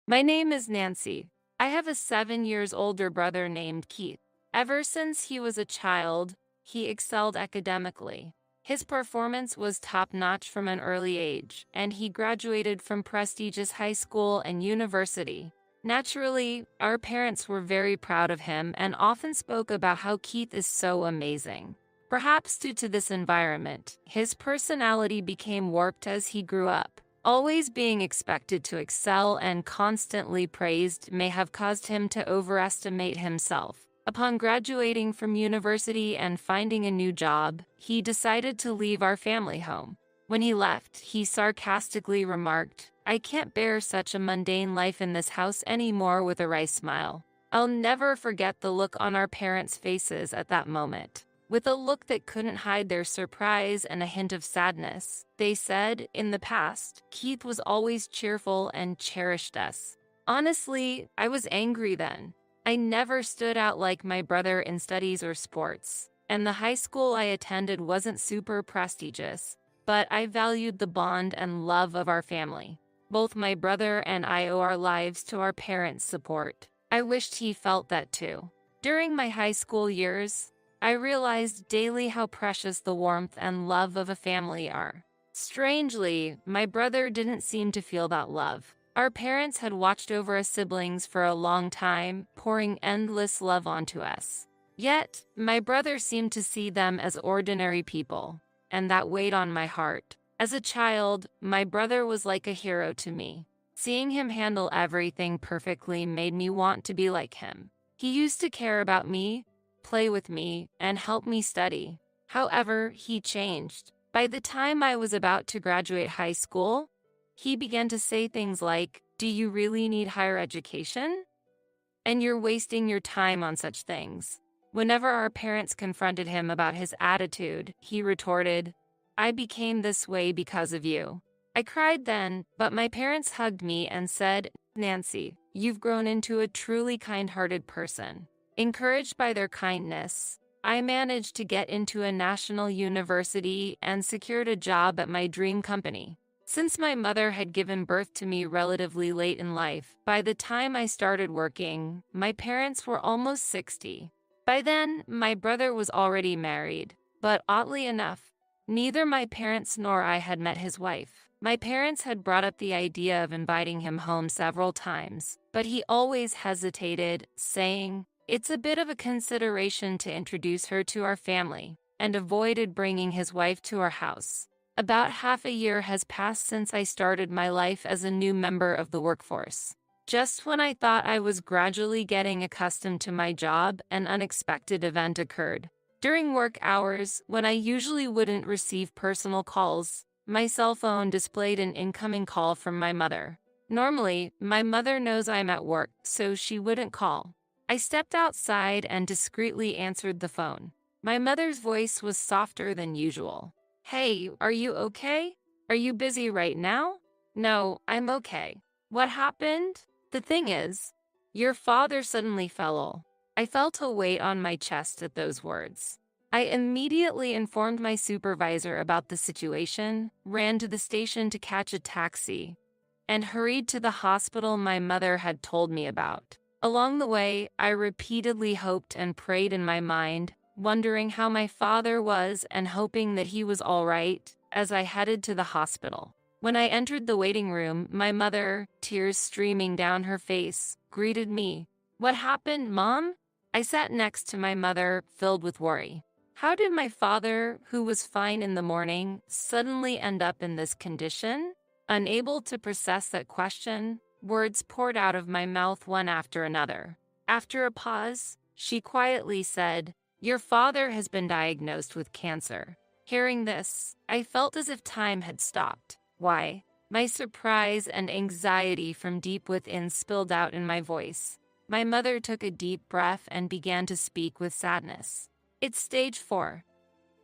My name is Nancy. I have a 7 years older brother named Keith. Ever since he was a child, he excelled academically. His performance was top-notch from an early age, and he graduated from prestigious high school and university. Naturally, our parents were very proud of him and often spoke about how Keith is so amazing. Perhaps due to this environment, his personality became warped as he grew up. Always being expected to excel and constantly praised may have caused him to overestimate himself. Upon graduating from university and finding a new job, he decided to leave our family home. When he left, he sarcastically remarked, "I can't bear such a mundane life in this house anymore," with a wry smile. I'll never forget the look on our parents' faces at that moment. With a look that couldn't hide their surprise and a hint of sadness, they said, "In the past, Keith was always cheerful and cherished us." Honestly, I was angry then. I never stood out like my brother in studies or sports, and the high school I attended wasn't super prestigious, but I valued the bond and love of our family. Both my brother and I owe our lives to our parents' support. I wished he felt that too. During my high school years, I realized daily how precious the warmth and love of a family are. Strangely, my brother didn't seem to feel that love. Our parents had watched over us siblings for a long time, pouring endless love onto us. Yet, my brother seemed to see them as ordinary people, and that weighed on my heart. As a child, my brother was like a hero to me. Seeing him handle everything perfectly made me want to be like him. He used to care about me, play with me, and help me study. However, he changed. By the time I was about to graduate high school, he began to say things like, "Do you really need higher education? And you're wasting your time on such things." Whenever our parents confronted him about his attitude, he retorted, "I became this way because of you." I cried then, but my parents hugged me and said, "Nancy, you've grown into a truly kind-hearted person." Encouraged by their kindness, I managed to get into a national university and secured a job at my dream company. Since my mother had given birth to me relatively late in life, by the time I started working, my parents were almost 60. By then, my brother was already married, but oddly enough, neither my parents nor I had met his wife. My parents had brought up the idea of inviting him home several times, but he always hesitated, saying, "It's a bit of a consideration to introduce her to our family," and avoided bringing his wife to our house. About half a year has passed since I started my life as a new member of the workforce. Just when I thought I was gradually getting accustomed to my job, an unexpected event occurred. During work hours, when I usually wouldn't receive personal calls, my cell phone displayed an incoming call from my mother. Normally, my mother knows I'm at work, so she wouldn't call. I stepped outside and discreetly answered the phone. My mother's voice was softer than usual. "Hey, are you okay? Are you busy right now?" "No, I'm okay." "What happened?" "The thing is, your father suddenly fell ill." I felt a weight on my chest at those words. I immediately informed my supervisor about the situation, ran to the station to catch a taxi, and hurried to the hospital my mother had told me about. Along the way, I repeatedly hoped and prayed in my mind, wondering how my father was and hoping that he was all right, as I headed to the hospital. When I entered the waiting room, my mother, tears streaming down her face, greeted me. "What happened, Mom?" I sat next to my mother, filled with worry. How did my father, who was fine in the morning, suddenly end up in this condition? Unable to process that question, words poured out of my mouth one after another. After a pause, she quietly said, "Your father has been diagnosed with cancer." Hearing this, I felt as if time had stopped. Why? My surprise and anxiety from deep within spilled out in my voice. My mother took a deep breath and began to speak with sadness. "It's stage 4.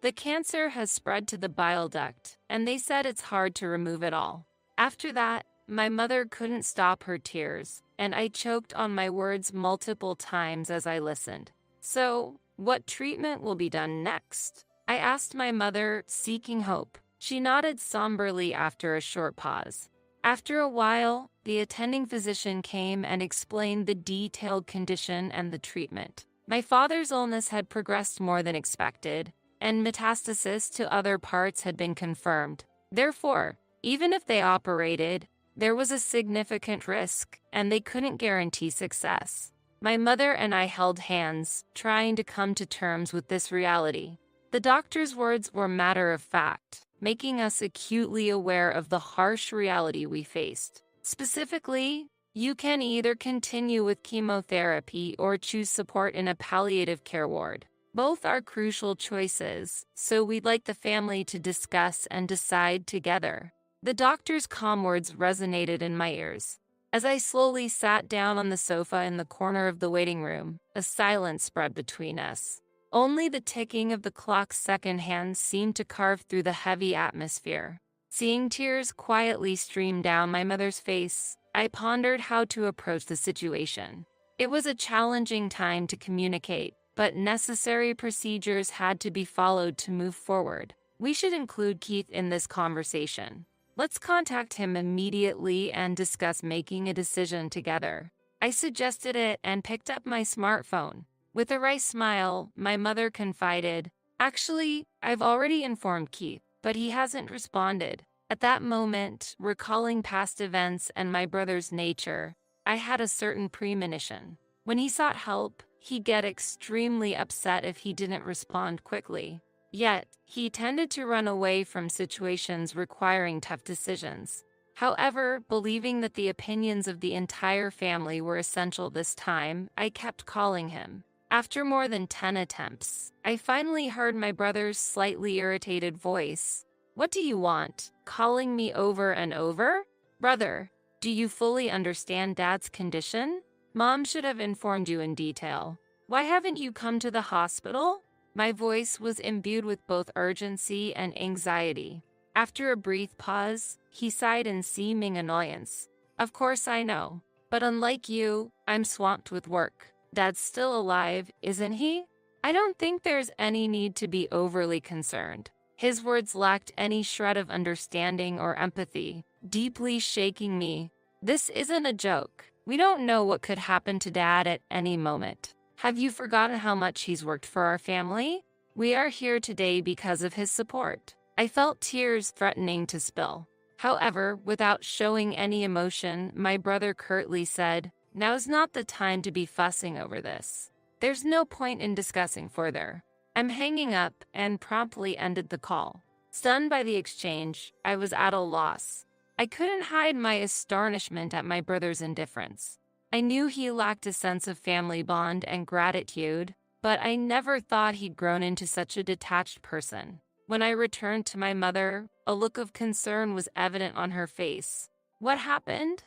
The cancer has spread to the bile duct, and they said it's hard to remove it all." After that, my mother couldn't stop her tears, and I choked on my words multiple times as I listened. "So, what treatment will be done next?" I asked my mother, seeking hope. She nodded somberly after a short pause. "After a while, the attending physician came and explained the detailed condition and the treatment. My father's illness had progressed more than expected, and metastasis to other parts had been confirmed. Therefore, even if they operated, there was a significant risk, and they couldn't guarantee success. My mother and I held hands, trying to come to terms with this reality. The doctor's words were matter of fact, making us acutely aware of the harsh reality we faced. Specifically, you can either continue with chemotherapy or choose support in a palliative care ward. Both are crucial choices, so we'd like the family to discuss and decide together. The doctor's calm words resonated in my ears. As I slowly sat down on the sofa in the corner of the waiting room, a silence spread between us. Only the ticking of the clock's second hand seemed to carve through the heavy atmosphere. Seeing tears quietly stream down my mother's face, I pondered how to approach the situation. It was a challenging time to communicate, but necessary procedures had to be followed to move forward. We should include Keith in this conversation. Let's contact him immediately and discuss making a decision together. I suggested it and picked up my smartphone. With a wry smile, my mother confided, "Actually, I've already informed Keith, but he hasn't responded." At that moment, recalling past events and my brother's nature, I had a certain premonition. When he sought help, he'd get extremely upset if he didn't respond quickly. Yet, he tended to run away from situations requiring tough decisions. However, believing that the opinions of the entire family were essential this time, I kept calling him. After more than 10 attempts, I finally heard my brother's slightly irritated voice. "What do you want? Calling me over and over? Brother, do you fully understand Dad's condition? Mom should have informed you in detail. Why haven't you come to the hospital?" My voice was imbued with both urgency and anxiety. After a brief pause, he sighed in seeming annoyance. "Of course I know, but unlike you, I'm swamped with work. Dad's still alive, isn't he? I don't think there's any need to be overly concerned." His words lacked any shred of understanding or empathy, deeply shaking me. "This isn't a joke. We don't know what could happen to Dad at any moment. Have you forgotten how much he's worked for our family? We are here today because of his support." I felt tears threatening to spill. However, without showing any emotion, my brother curtly said, "Now's not the time to be fussing over this. There's no point in discussing further." I'm hanging up and promptly ended the call. Stunned by the exchange, I was at a loss. I couldn't hide my astonishment at my brother's indifference. I knew he lacked a sense of family bond and gratitude, but I never thought he'd grown into such a detached person. When I returned to my mother, a look of concern was evident on her face. "What happened?"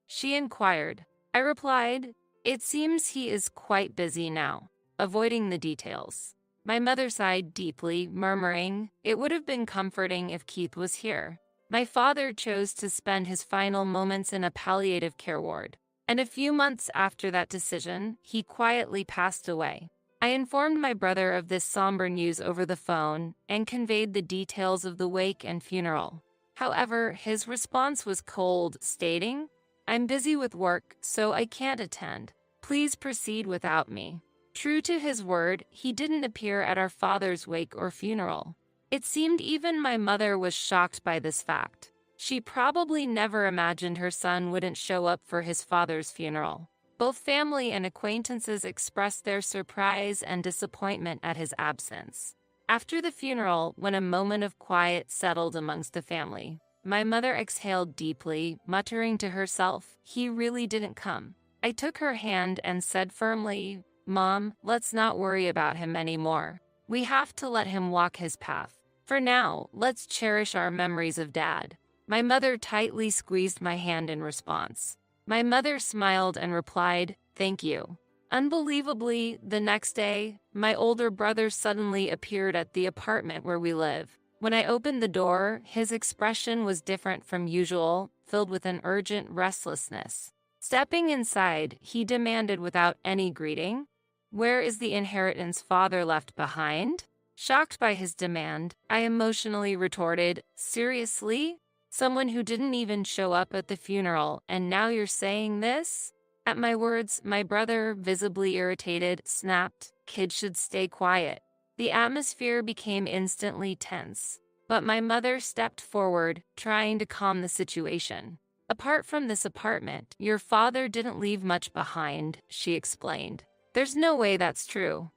she inquired. I replied, "It seems he is quite busy now," avoiding the details. My mother sighed deeply, murmuring, "It would have been comforting if Keith was here." My father chose to spend his final moments in a palliative care ward, and a few months after that decision, he quietly passed away. I informed my brother of this somber news over the phone and conveyed the details of the wake and funeral. However, his response was cold, stating, "I'm busy with work, so I can't attend. Please proceed without me." True to his word, he didn't appear at our father's wake or funeral. It seemed even my mother was shocked by this fact. She probably never imagined her son wouldn't show up for his father's funeral. Both family and acquaintances expressed their surprise and disappointment at his absence. After the funeral, when a moment of quiet settled amongst the family, my mother exhaled deeply, muttering to herself, "He really didn't come." I took her hand and said firmly, "Mom, let's not worry about him anymore. We have to let him walk his path. For now, let's cherish our memories of Dad." My mother tightly squeezed my hand in response. My mother smiled and replied, "Thank you." Unbelievably, the next day, my older brother suddenly appeared at the apartment where we live. When I opened the door, his expression was different from usual, filled with an urgent restlessness. Stepping inside, he demanded without any greeting, "Where is the inheritance father left behind?" Shocked by his demand, I emotionally retorted, "Seriously? Someone who didn't even show up at the funeral, and now you're saying this? At my words, my brother, visibly irritated, snapped, "Kids should stay quiet." The atmosphere became instantly tense. But my mother stepped forward, trying to calm the situation. "Apart from this apartment, your father didn't leave much behind," she explained. "There's no way that's true."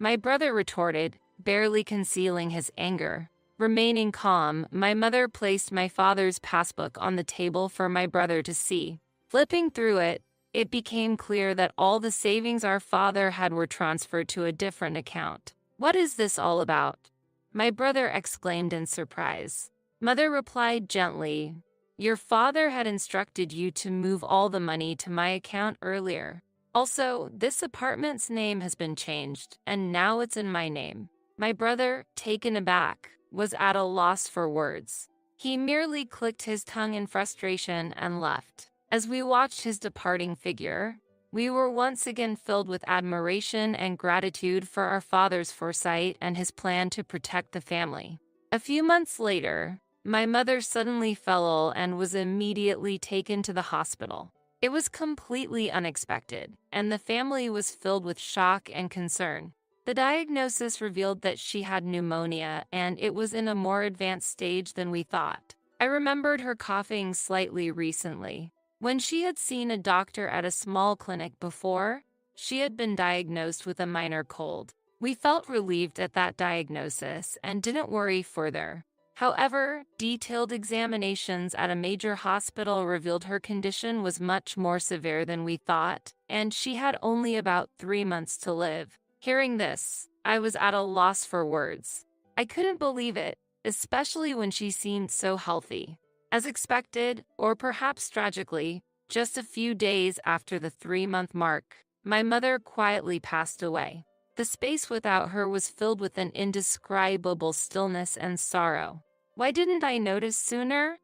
My brother retorted, barely concealing his anger. Remaining calm, my mother placed my father's passbook on the table for my brother to see. Flipping through it, it became clear that all the savings our father had were transferred to a different account. "What is this all about?" my brother exclaimed in surprise. Mother replied gently, "Your father had instructed you to move all the money to my account earlier. Also, this apartment's name has been changed, and now it's in my name." My brother, taken aback, was at a loss for words. He merely clicked his tongue in frustration and left. As we watched his departing figure, we were once again filled with admiration and gratitude for our father's foresight and his plan to protect the family. A few months later, my mother suddenly fell ill and was immediately taken to the hospital. It was completely unexpected, and the family was filled with shock and concern. The diagnosis revealed that she had pneumonia, and it was in a more advanced stage than we thought. I remembered her coughing slightly recently. When she had seen a doctor at a small clinic before, she had been diagnosed with a minor cold. We felt relieved at that diagnosis and didn't worry further. However, detailed examinations at a major hospital revealed her condition was much more severe than we thought, and she had only about 3 months to live. Hearing this, I was at a loss for words. I couldn't believe it, especially when she seemed so healthy. As expected, or perhaps tragically, just a few days after the 3-month mark, my mother quietly passed away. The space without her was filled with an indescribable stillness and sorrow. Why didn't I notice sooner?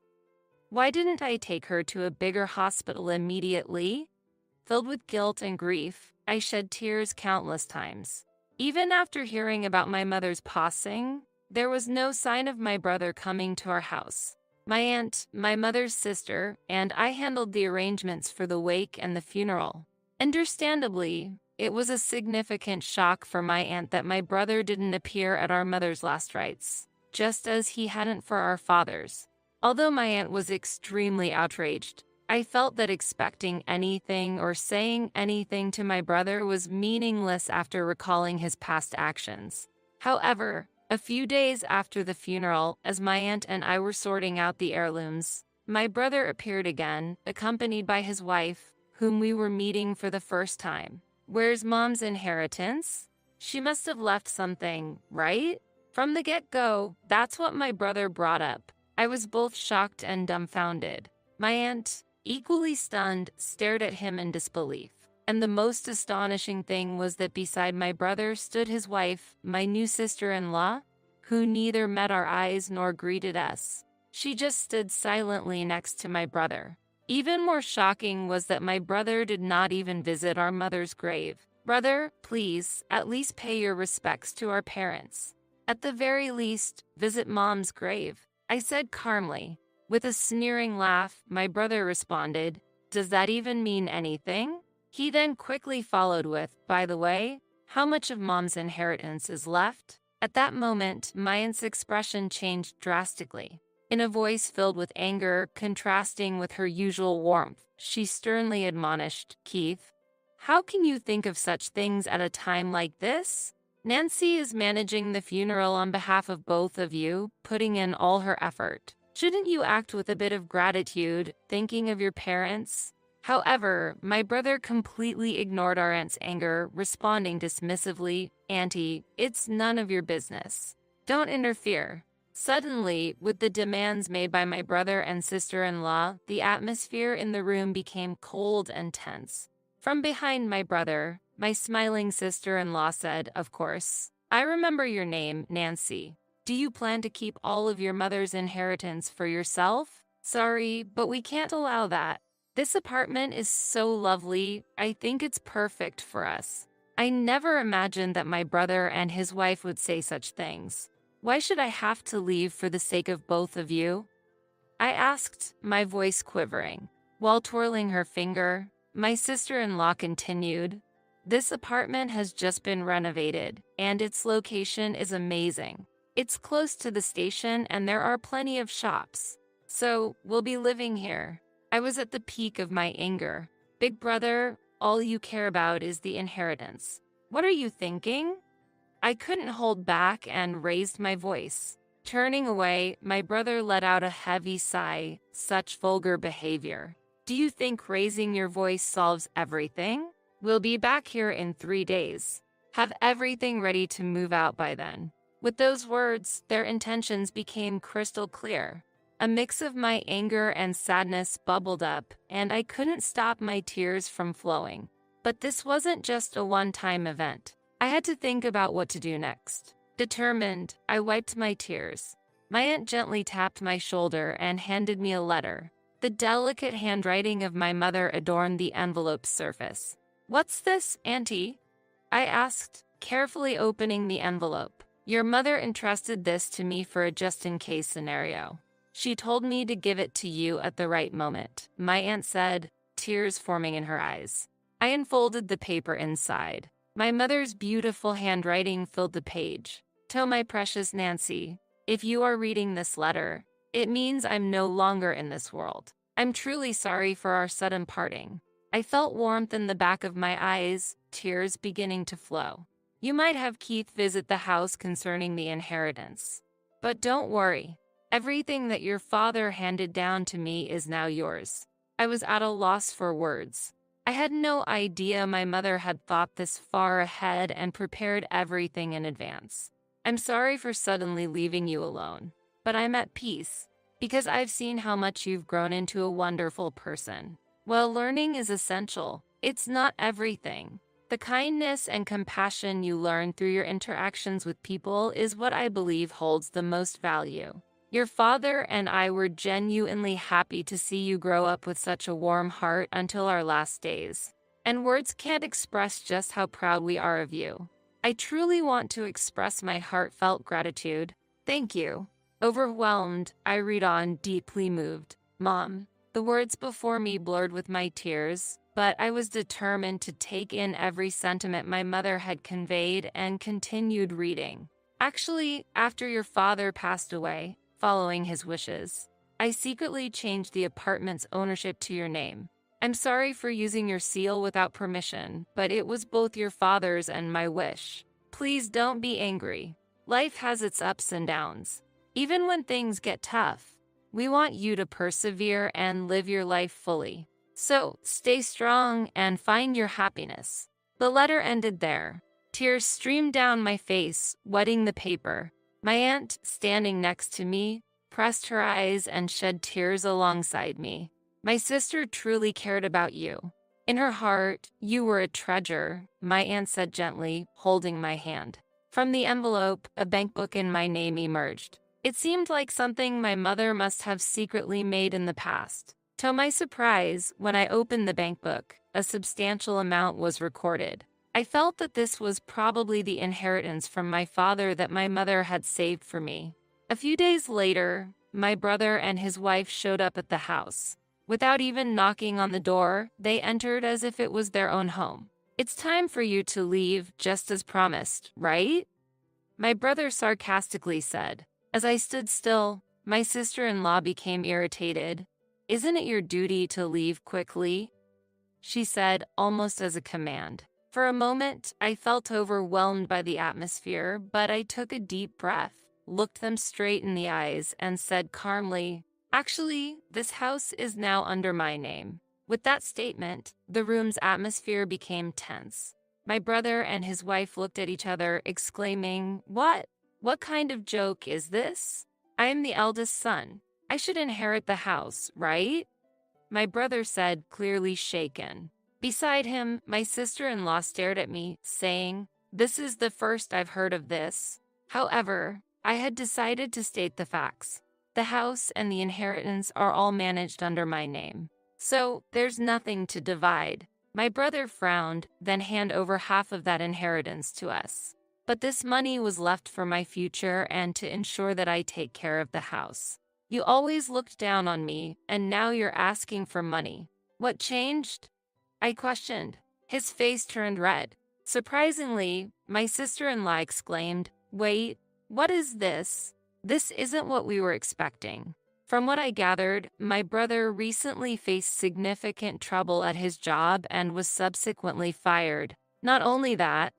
Why didn't I take her to a bigger hospital immediately? Filled with guilt and grief, I shed tears countless times. Even after hearing about my mother's passing, there was no sign of my brother coming to our house. My aunt, my mother's sister, and I handled the arrangements for the wake and the funeral. Understandably, it was a significant shock for my aunt that my brother didn't appear at our mother's last rites, just as he hadn't for our father's. Although my aunt was extremely outraged, I felt that expecting anything or saying anything to my brother was meaningless after recalling his past actions. However, a few days after the funeral, as my aunt and I were sorting out the heirlooms, my brother appeared again, accompanied by his wife, whom we were meeting for the first time. "Where's Mom's inheritance? She must have left something, right?" From the get-go, that's what my brother brought up. I was both shocked and dumbfounded. My aunt, equally stunned, stared at him in disbelief. And the most astonishing thing was that beside my brother stood his wife, my new sister-in-law, who neither met our eyes nor greeted us. She just stood silently next to my brother. Even more shocking was that my brother did not even visit our mother's grave. "Brother, please, at least pay your respects to our parents. At the very least, visit Mom's grave," I said calmly. With a sneering laugh, my brother responded, "Does that even mean anything?" He then quickly followed with, "By the way, how much of Mom's inheritance is left?" At that moment, my aunt's expression changed drastically. In a voice filled with anger, contrasting with her usual warmth, she sternly admonished, "Keith, how can you think of such things at a time like this? Nancy is managing the funeral on behalf of both of you, putting in all her effort. Shouldn't you act with a bit of gratitude, thinking of your parents?" However, my brother completely ignored our aunt's anger, responding dismissively, "Auntie, it's none of your business. Don't interfere." Suddenly, with the demands made by my brother and sister-in-law, the atmosphere in the room became cold and tense. From behind my brother, my smiling sister-in-law said, "Of course. I remember your name, Nancy. Do you plan to keep all of your mother's inheritance for yourself?" "Sorry, but we can't allow that. This apartment is so lovely. I think it's perfect for us." I never imagined that my brother and his wife would say such things. "Why should I have to leave for the sake of both of you?" I asked, my voice quivering. While twirling her finger, my sister-in-law continued, "This apartment has just been renovated, and its location is amazing. It's close to the station and there are plenty of shops. So, we'll be living here." I was at the peak of my anger. "Big brother, all you care about is the inheritance. What are you thinking?" I couldn't hold back and raised my voice. Turning away, my brother let out a heavy sigh. "Such vulgar behavior. Do you think raising your voice solves everything? We'll be back here in 3 days. Have everything ready to move out by then." With those words, their intentions became crystal clear. A mix of my anger and sadness bubbled up, and I couldn't stop my tears from flowing. But this wasn't just a one-time event. I had to think about what to do next. Determined, I wiped my tears. My aunt gently tapped my shoulder and handed me a letter. The delicate handwriting of my mother adorned the envelope's surface. "What's this, Auntie?" I asked, carefully opening the envelope. "Your mother entrusted this to me for a just-in-case scenario. She told me to give it to you at the right moment," my aunt said, tears forming in her eyes. I unfolded the paper inside. My mother's beautiful handwriting filled the page. "To my precious Nancy, if you are reading this letter, it means I'm no longer in this world. I'm truly sorry for our sudden parting." I felt warmth in the back of my eyes, tears beginning to flow. "You might have Keith visit the house concerning the inheritance. But don't worry. Everything that your father handed down to me is now yours." I was at a loss for words. I had no idea my mother had thought this far ahead and prepared everything in advance. "I'm sorry for suddenly leaving you alone, but I'm at peace, because I've seen how much you've grown into a wonderful person. While learning is essential, it's not everything. The kindness and compassion you learn through your interactions with people is what I believe holds the most value. Your father and I were genuinely happy to see you grow up with such a warm heart until our last days. And words can't express just how proud we are of you. I truly want to express my heartfelt gratitude. Thank you." Overwhelmed, I read on, deeply moved. "Mom." The words before me blurred with my tears, but I was determined to take in every sentiment my mother had conveyed and continued reading. "Actually, after your father passed away, following his wishes, I secretly changed the apartment's ownership to your name. I'm sorry for using your seal without permission, but it was both your father's and my wish. Please don't be angry. Life has its ups and downs. Even when things get tough, we want you to persevere and live your life fully. So, stay strong and find your happiness." The letter ended there. Tears streamed down my face, wetting the paper. My aunt, standing next to me, pressed her eyes and shed tears alongside me. "My sister truly cared about you. In her heart, you were a treasure," my aunt said gently, holding my hand. From the envelope, a bankbook in my name emerged. It seemed like something my mother must have secretly made in the past. To my surprise, when I opened the bankbook, a substantial amount was recorded. I felt that this was probably the inheritance from my father that my mother had saved for me. A few days later, my brother and his wife showed up at the house. Without even knocking on the door, they entered as if it was their own home. "It's time for you to leave, just as promised, right?" my brother sarcastically said. As I stood still, my sister-in-law became irritated. "Isn't it your duty to leave quickly?" she said, almost as a command. For a moment, I felt overwhelmed by the atmosphere, but I took a deep breath, looked them straight in the eyes, and said calmly, "Actually, this house is now under my name." With that statement, the room's atmosphere became tense. My brother and his wife looked at each other, exclaiming, "What? What kind of joke is this? I am the eldest son. I should inherit the house, right?" my brother said, clearly shaken. Beside him, my sister-in-law stared at me, saying, "This is the first I've heard of this." However, I had decided to state the facts. The house and the inheritance are all managed under my name. So, there's nothing to divide. My brother frowned, then handed over half of that inheritance to us. But this money was left for my future and to ensure that I take care of the house. You always looked down on me, and now you're asking for money. What changed? I questioned. His face turned red. Surprisingly, my sister-in-law exclaimed, "Wait, what is this? This isn't what we were expecting." From what I gathered, my brother recently faced significant trouble at his job and was subsequently fired. Not only that,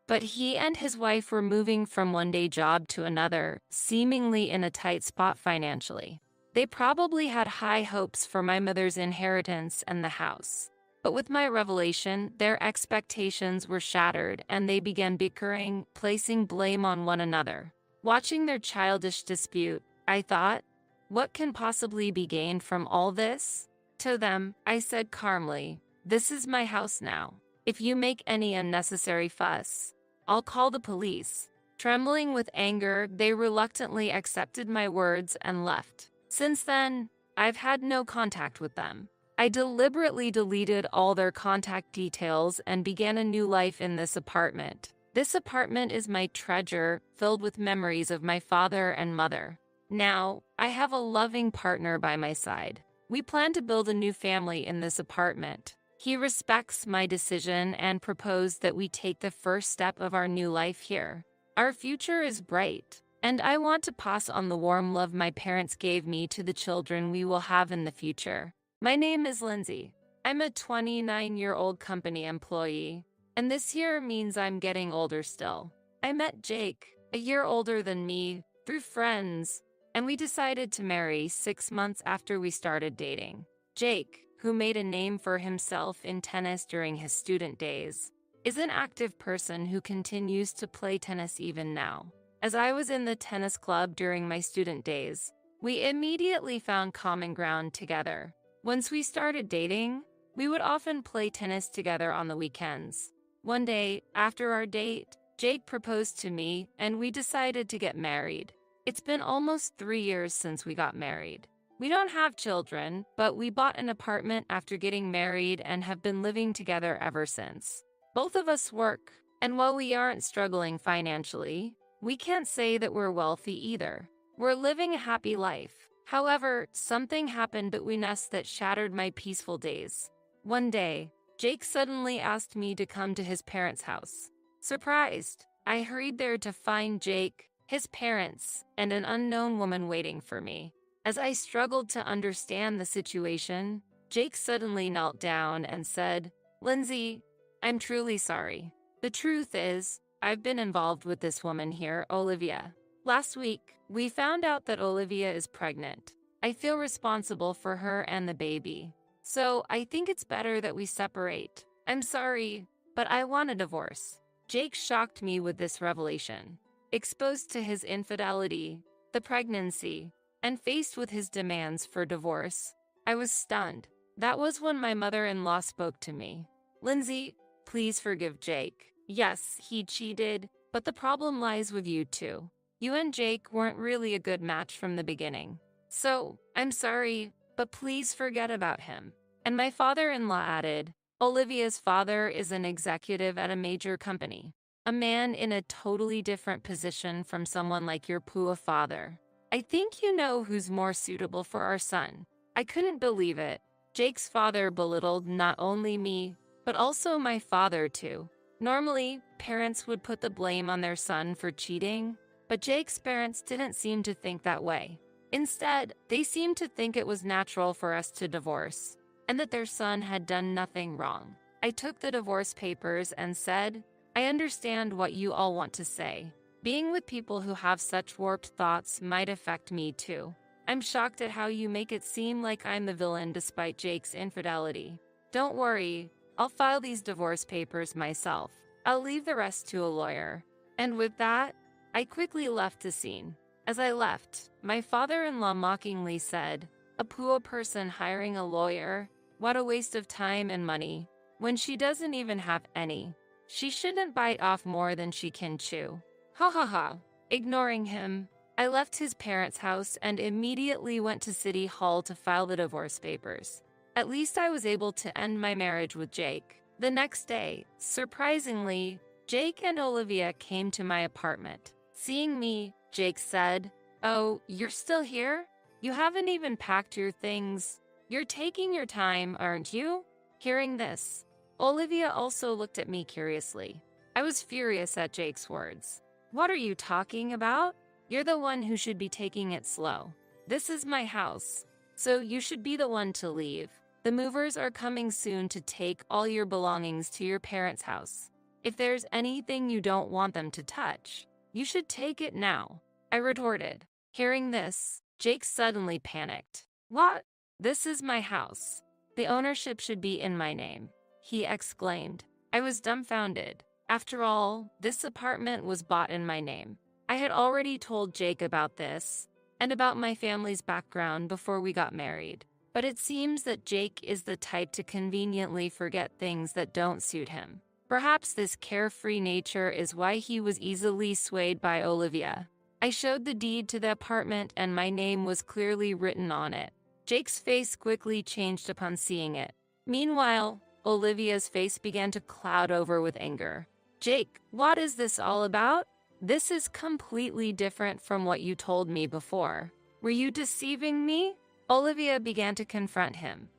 but he and his wife were moving from one day job to another, seemingly in a tight spot financially. They probably had high hopes for my mother's inheritance and the house. But with my revelation, their expectations were shattered and they began bickering, placing blame on one another. Watching their childish dispute, I thought, what can possibly be gained from all this? To them, I said calmly, "This is my house now. If you make any unnecessary fuss, I'll call the police." Trembling with anger, they reluctantly accepted my words and left. Since then, I've had no contact with them. I deliberately deleted all their contact details and began a new life in this apartment. This apartment is my treasure, filled with memories of my father and mother. Now, I have a loving partner by my side. We plan to build a new family in this apartment. He respects my decision and proposed that we take the first step of our new life here. Our future is bright, and I want to pass on the warm love my parents gave me to the children we will have in the future. My name is Lindsay. I'm a 29-year-old company employee, and this year means I'm getting older still. I met Jake, a year older than me, through friends, and we decided to marry 6 months after we started dating. Jake, who made a name for himself in tennis during his student days, is an active person who continues to play tennis even now. As I was in the tennis club during my student days, we immediately found common ground together. Once we started dating, we would often play tennis together on the weekends. One day, after our date, Jake proposed to me and we decided to get married. It's been almost 3 years since we got married. We don't have children, but we bought an apartment after getting married and have been living together ever since. Both of us work, and while we aren't struggling financially, we can't say that we're wealthy either. We're living a happy life. However, something happened between us that shattered my peaceful days. One day, Jake suddenly asked me to come to his parents' house. Surprised, I hurried there to find Jake, his parents, and an unknown woman waiting for me. As I struggled to understand the situation, Jake suddenly knelt down and said, "Lindsay, I'm truly sorry. The truth is, I've been involved with this woman here, Olivia. Last week, we found out that Olivia is pregnant. I feel responsible for her and the baby. So I think it's better that we separate. I'm sorry, but I want a divorce." Jake shocked me with this revelation. Exposed to his infidelity, the pregnancy, and faced with his demands for divorce, I was stunned. That was when my mother-in-law spoke to me. "Lindsay, please forgive Jake. Yes, he cheated, but the problem lies with you too. You and Jake weren't really a good match from the beginning. So, I'm sorry, but please forget about him." And my father-in-law added, "Olivia's father is an executive at a major company. A man in a totally different position from someone like your poor father. I think you know who's more suitable for our son." I couldn't believe it. Jake's father belittled not only me, but also my father too. Normally, parents would put the blame on their son for cheating, but Jake's parents didn't seem to think that way. Instead, they seemed to think it was natural for us to divorce, and that their son had done nothing wrong. I took the divorce papers and said, "I understand what you all want to say. Being with people who have such warped thoughts might affect me too. I'm shocked at how you make it seem like I'm the villain despite Jake's infidelity. Don't worry, I'll file these divorce papers myself. I'll leave the rest to a lawyer." And with that, I quickly left the scene. As I left, my father-in-law mockingly said, "A poor person hiring a lawyer? What a waste of time and money, when she doesn't even have any. She shouldn't bite off more than she can chew." Ha ha ha. Ignoring him, I left his parents' house and immediately went to City Hall to file the divorce papers. At least I was able to end my marriage with Jake. The next day, surprisingly, Jake and Olivia came to my apartment. Seeing me, Jake said, "Oh, you're still here? You haven't even packed your things. You're taking your time, aren't you? Hearing this, Olivia also looked at me curiously. I was furious at Jake's words. What are you talking about? You're the one who should be taking it slow. This is my house, so you should be the one to leave. The movers are coming soon to take all your belongings to your parents' house. If there's anything you don't want them to touch, you should take it now, I retorted. Hearing this, Jake suddenly panicked. What? This is my house. The ownership should be in my name, he exclaimed. I was dumbfounded. After all, this apartment was bought in my name. I had already told Jake about this and about my family's background before we got married. But it seems that Jake is the type to conveniently forget things that don't suit him. Perhaps this carefree nature is why he was easily swayed by Olivia. I showed the deed to the apartment and my name was clearly written on it. Jake's face quickly changed upon seeing it. Meanwhile, Olivia's face began to cloud over with anger. Jake, what is this all about? This is completely different from what you told me before. Were you deceiving me? Olivia began to confront him.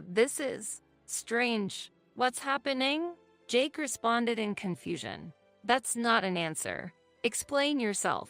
This is strange. What's happening? Jake responded in confusion. That's not an answer. Explain yourself.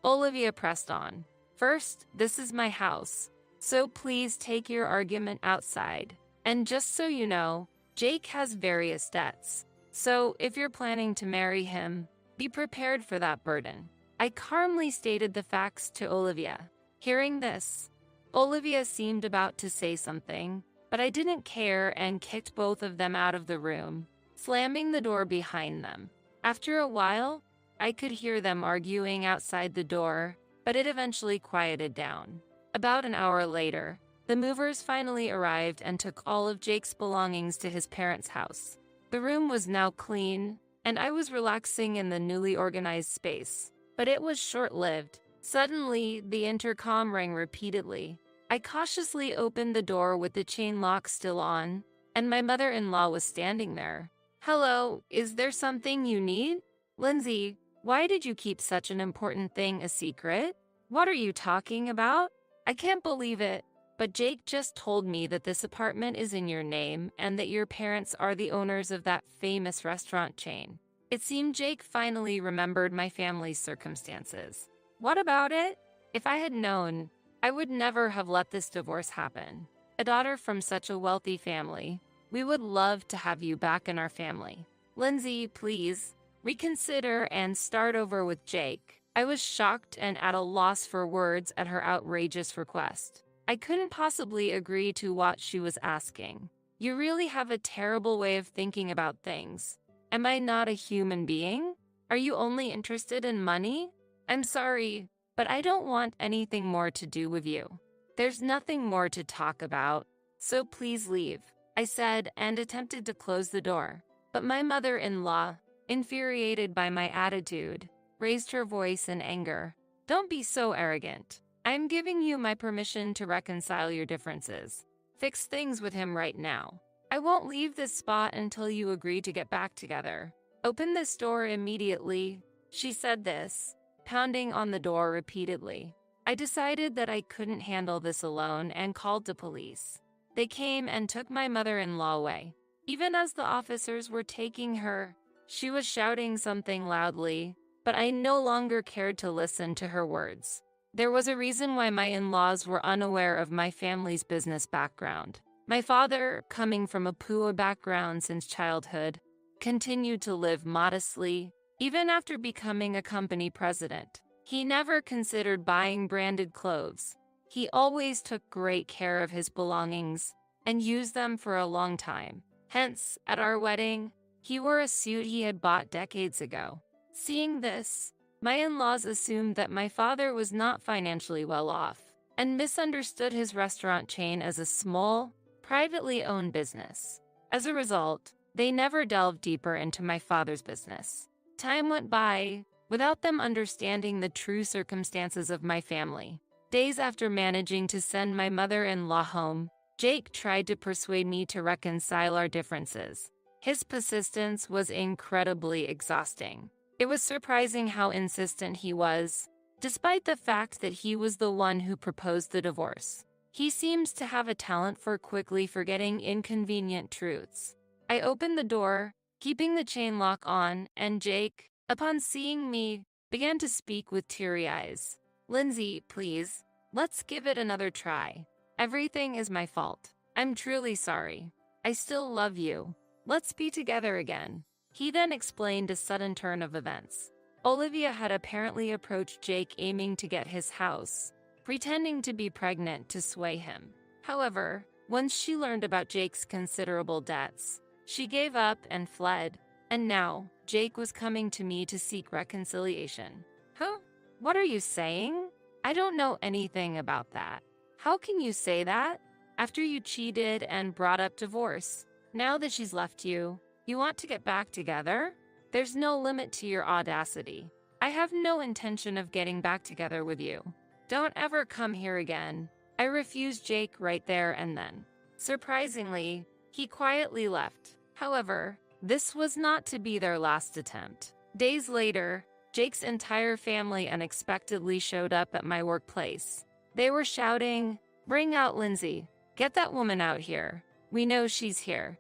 Olivia pressed on. First, this is my house, so please take your argument outside. And just so you know, Jake has various debts. So if you're planning to marry him, be prepared for that burden. I calmly stated the facts to Olivia. Hearing this, Olivia seemed about to say something, but I didn't care and kicked both of them out of the room, slamming the door behind them. After a while, I could hear them arguing outside the door, but it eventually quieted down. About an hour later, the movers finally arrived and took all of Jake's belongings to his parents' house. The room was now clean, and I was relaxing in the newly organized space. But it was short-lived. Suddenly, the intercom rang repeatedly. I cautiously opened the door with the chain lock still on, and my mother-in-law was standing there. Hello, is there something you need? Lindsay, why did you keep such an important thing a secret? What are you talking about? I can't believe it, but Jake just told me that this apartment is in your name and that your parents are the owners of that famous restaurant chain. It seemed Jake finally remembered my family's circumstances. What about it? If I had known, I would never have let this divorce happen. A daughter from such a wealthy family. We would love to have you back in our family. Lindsay, please, reconsider and start over with Jake. I was shocked and at a loss for words at her outrageous request. I couldn't possibly agree to what she was asking. You really have a terrible way of thinking about things. Am I not a human being? Are you only interested in money? I'm sorry, but I don't want anything more to do with you. There's nothing more to talk about, so please leave, I said and attempted to close the door. But my mother-in-law, infuriated by my attitude, raised her voice in anger. Don't be so arrogant. I'm giving you my permission to reconcile your differences. Fix things with him right now. I won't leave this spot until you agree to get back together. Open this door immediately. She said this, pounding on the door repeatedly. I decided that I couldn't handle this alone and called the police. They came and took my mother-in-law away. Even as the officers were taking her, she was shouting something loudly, but I no longer cared to listen to her words. There was a reason why my in-laws were unaware of my family's business background. My father, coming from a poor background since childhood, continued to live modestly, even after becoming a company president. He never considered buying branded clothes. He always took great care of his belongings and used them for a long time. Hence, at our wedding, he wore a suit he had bought decades ago. Seeing this, my in-laws assumed that my father was not financially well off and misunderstood his restaurant chain as a small, privately owned business. As a result, they never delved deeper into my father's business. Time went by without them understanding the true circumstances of my family. Days after managing to send my mother-in-law home, Jake tried to persuade me to reconcile our differences. His persistence was incredibly exhausting. It was surprising how insistent he was, despite the fact that he was the one who proposed the divorce. He seems to have a talent for quickly forgetting inconvenient truths. I opened the door, keeping the chain lock on, and Jake, upon seeing me, began to speak with teary eyes. "Lindsay, please, let's give it another try. Everything is my fault. I'm truly sorry. I still love you. Let's be together again." He then explained a sudden turn of events. Olivia had apparently approached Jake aiming to get his house, pretending to be pregnant to sway him. However, once she learned about Jake's considerable debts, she gave up and fled, and now Jake was coming to me to seek reconciliation. Huh? What are you saying? I don't know anything about that. How can you say that? After you cheated and brought up divorce, now that she's left you, you want to get back together? There's no limit to your audacity. I have no intention of getting back together with you. Don't ever come here again. I refused Jake right there and then. Surprisingly, he quietly left. However, this was not to be their last attempt. Days later, Jake's entire family unexpectedly showed up at my workplace. They were shouting, "Bring out Lindsay. Get that woman out here. We know she's here,"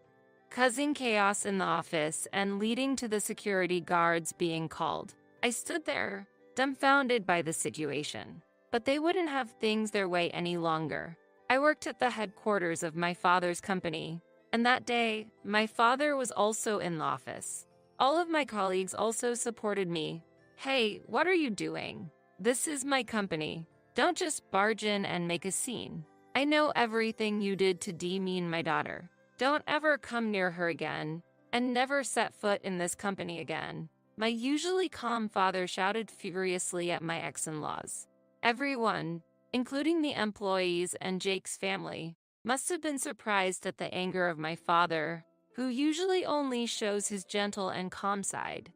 causing chaos in the office and leading to the security guards being called. I stood there, dumbfounded by the situation. But they wouldn't have things their way any longer. I worked at the headquarters of my father's company, and that day, my father was also in the office. All of my colleagues also supported me. "Hey, what are you doing? This is my company. Don't just barge in and make a scene. I know everything you did to demean my daughter. Don't ever come near her again, and never set foot in this company again." My usually calm father shouted furiously at my ex-in-laws. Everyone, including the employees and Jake's family, must have been surprised at the anger of my father, who usually only shows his gentle and calm side.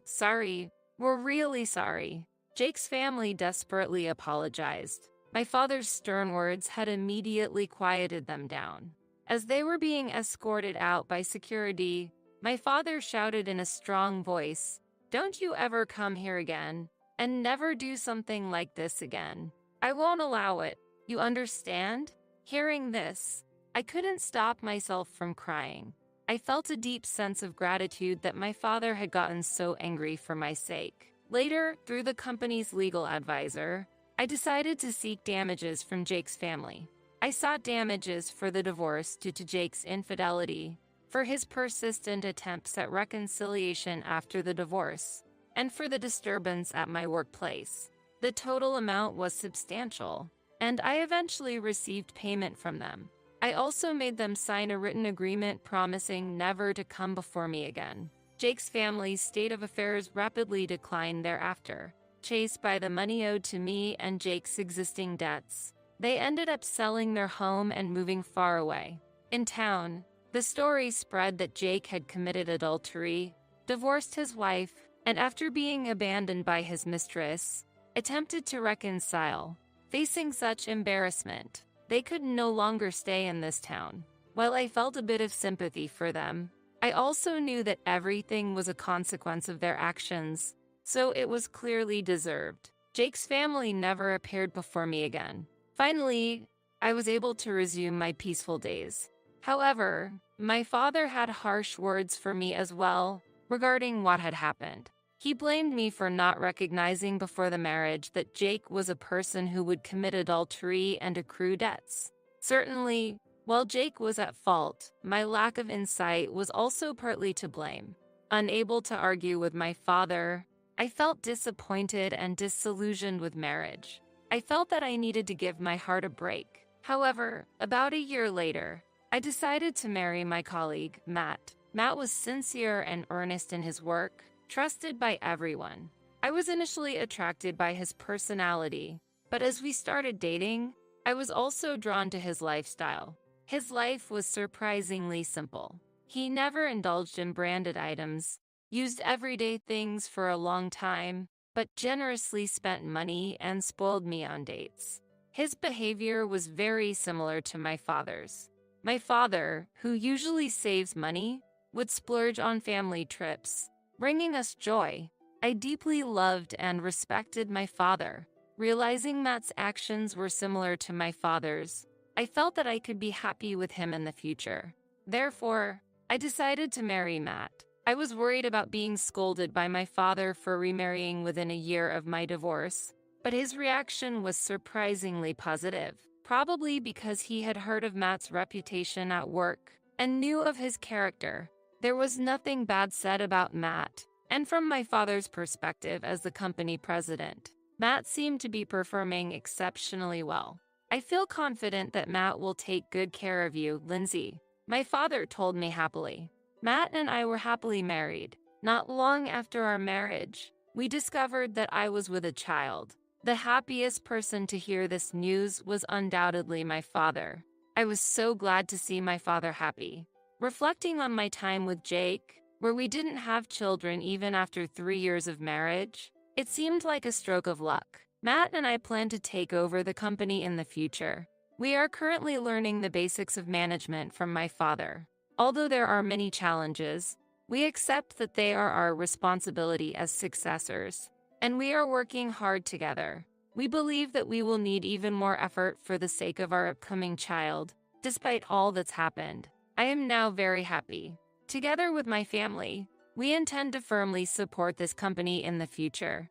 Sorry. We're really sorry." Jake's family desperately apologized. My father's stern words had immediately quieted them down. As they were being escorted out by security, my father shouted in a strong voice, "Don't you ever come here again. And never do something like this again. I won't allow it. You understand?" Hearing this, I couldn't stop myself from crying. I felt a deep sense of gratitude that my father had gotten so angry for my sake. Later, through the company's legal advisor, I decided to seek damages from Jake's family. I sought damages for the divorce due to Jake's infidelity, for his persistent attempts at reconciliation after the divorce, and for the disturbance at my workplace. The total amount was substantial, and I eventually received payment from them. I also made them sign a written agreement promising never to come before me again. Jake's family's state of affairs rapidly declined thereafter. Chased by the money owed to me and Jake's existing debts, they ended up selling their home and moving far away. In town, the story spread that Jake had committed adultery, divorced his wife, and after being abandoned by his mistress, attempted to reconcile. Facing such embarrassment, they could no longer stay in this town. While I felt a bit of sympathy for them, I also knew that everything was a consequence of their actions, so it was clearly deserved. Jake's family never appeared before me again. Finally, I was able to resume my peaceful days. However, my father had harsh words for me as well regarding what had happened. He blamed me for not recognizing before the marriage that Jake was a person who would commit adultery and accrue debts. Certainly, while Jake was at fault, my lack of insight was also partly to blame. Unable to argue with my father, I felt disappointed and disillusioned with marriage. I felt that I needed to give my heart a break. However, about a year later, I decided to marry my colleague, Matt. Matt was sincere and earnest in his work, trusted by everyone. I was initially attracted by his personality, but as we started dating, I was also drawn to his lifestyle. His life was surprisingly simple. He never indulged in branded items, used everyday things for a long time, but generously spent money and spoiled me on dates. His behavior was very similar to my father's. My father, who usually saves money, would splurge on family trips, bringing us joy, I deeply loved and respected my father. Realizing Matt's actions were similar to my father's, I felt that I could be happy with him in the future. Therefore, I decided to marry Matt. I was worried about being scolded by my father for remarrying within a year of my divorce, but his reaction was surprisingly positive, probably because he had heard of Matt's reputation at work and knew of his character. There was nothing bad said about Matt, and from my father's perspective as the company president, Matt seemed to be performing exceptionally well. I feel confident that Matt will take good care of you, Lindsay, my father told me happily. Matt and I were happily married. Not long after our marriage, we discovered that I was with a child. The happiest person to hear this news was undoubtedly my father. I was so glad to see my father happy. Reflecting on my time with Jake, where we didn't have children even after 3 years of marriage, it seemed like a stroke of luck. Matt and I plan to take over the company in the future. We are currently learning the basics of management from my father. Although there are many challenges, we accept that they are our responsibility as successors, and we are working hard together. We believe that we will need even more effort for the sake of our upcoming child, despite all that's happened. I am now very happy. Together with my family, we intend to firmly support this company in the future.